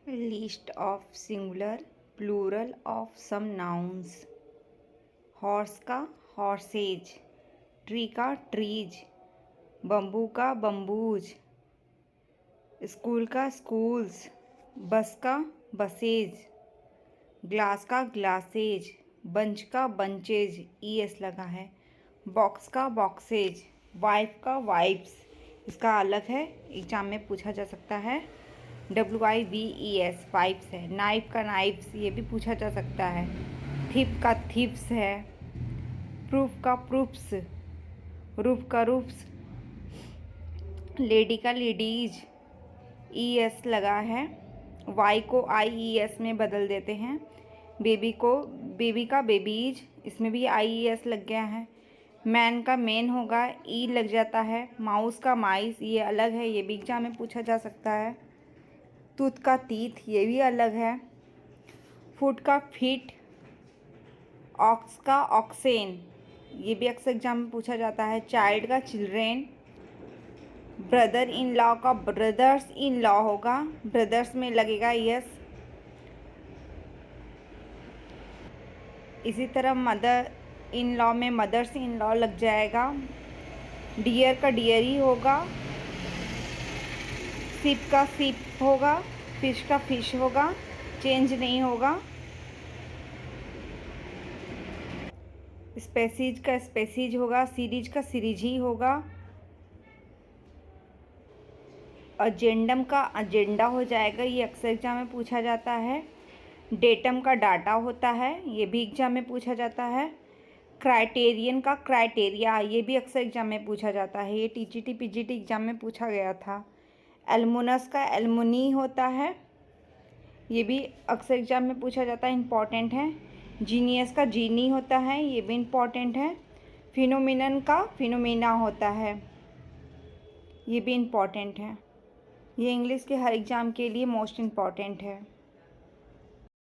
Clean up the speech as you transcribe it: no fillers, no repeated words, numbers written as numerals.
List of singular, plural of some nouns. Horse का horse's, tree का trees, bamboo का bamboos, school का schools, बस का बसेज, ग्लास का ग्लासेज, बंच का बंचेज, ES लगा है, बॉक्स का बॉक्सेज, वाइफ का वाइफ्स। इसका अलग है, एग्जाम में पूछा जा सकता है। WIVES वाइफ्स है। नाइफ का नाइफ्स, ये भी पूछा जा सकता है। थिप का थिप्स है। प्रूफ का प्रूफ्स, रूफ का रूफ्स, लेडी का लेडीज, ES लगा है। वाई को IES में बदल देते हैं। बेबी का बेबीज, इसमें भी IES लग गया है। मैन का मेन होगा, E लग जाता है। माउस का माइस, ये अलग है, ये भी एग्जाम में पूछा जा सकता है। टूथ का टीथ, ये भी अलग है। फुट का फीट, ऑक्स का ऑक्सेन, ये भी अक्सर एग्जाम में पूछा जाता है। चाइल्ड का चिल्ड्रेन, ब्रदर इन लॉ का ब्रदर्स इन लॉ होगा, ब्रदर्स में लगेगा यस। इसी तरह मदर इन लॉ में मदर्स इन लॉ लग जाएगा। डियर का डियर ही होगा। शिप का शिप होगा, फिश का फिश होगा, चेंज नहीं होगा। स्पेसीज का स्पेसीज होगा, सीरीज का सीरीज ही होगा। एजेंडम का एजेंडा हो जाएगा, ये अक्सर एग्जाम में पूछा जाता है। डेटम का डाटा होता है, ये भी एग्जाम में पूछा जाता है। क्राइटेरियन का क्राइटेरिया, ये भी अक्सर एग्जाम में पूछा जाता है, ये TGT PGT एग्जाम में पूछा गया था। एल्मुनस का एल्मुनी होता है, ये भी अक्सर एग्जाम में पूछा जाता है, इम्पॉर्टेंट है। जीनियस का जीनी होता है, ये भी इम्पॉर्टेंट है। फिनोमिनन का फिनोमेना होता है, ये भी इम्पॉर्टेंट है। ये इंग्लिश के हर एग्ज़ाम के लिए मोस्ट इम्पॉर्टेंट है।